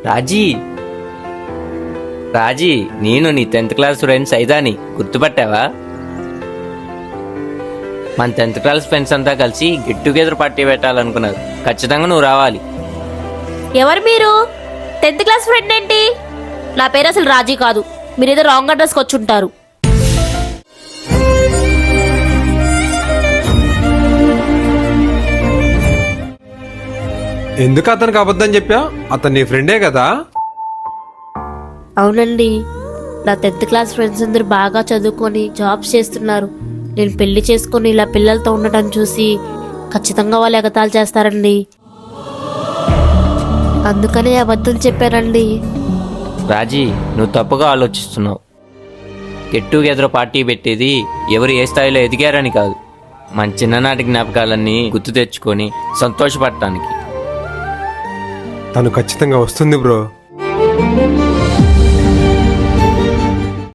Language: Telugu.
రాజీ రాజీ నేను నీ 10th క్లాస్ ఫ్రెండ్స్ సైదాని గుర్తుపట్టావా? మన 10th క్లాస్ ఫ్రెండ్స్ అంతా కలిసి గెట్ టుగెదర్ పార్టీ పెట్టాలనుకున్నారు. ఖచ్చితంగా నువ్వు రావాలి. ఎవరు మీరు? 10th క్లాస్ ఫ్రెండ్ ఏంటి? నా పేరు అసలు రాజీ కాదు. మీరేదో రాంగ్ అడ్రస్కి వచ్చి ఉంటారు. ఎందుకు అతనికి అబద్ధం చెప్పా? అతను నీ ఫ్రెండే కదా? అవునండి, నా 10th క్లాస్ ఫ్రెండ్స్ అందరూ బాగా చదువుకొని జాబ్స్ చేస్తున్నారు. నేను పెళ్లి చేసుకొని ఇలా పిల్లలతో ఉండటం చూసి ఖచ్చితంగా వాళ్ళు ఎగతాళి చేస్తారండి. అందుకనే అబద్ధం చెప్పానండి. రాజీ నువ్వు తప్పుగా ఆలోచిస్తున్నావు. గెట్ టుగెదర్ పార్టీ పెట్టేది ఎవరు ఏ స్థాయిలో ఎదిగారని కాదు, మన చిన్ననాటి జ్ఞాపకాలన్నీ గుర్తు తెచ్చుకొని సంతోషపడటానికి. తను ఖచ్చితంగా వస్తుంది బ్రో.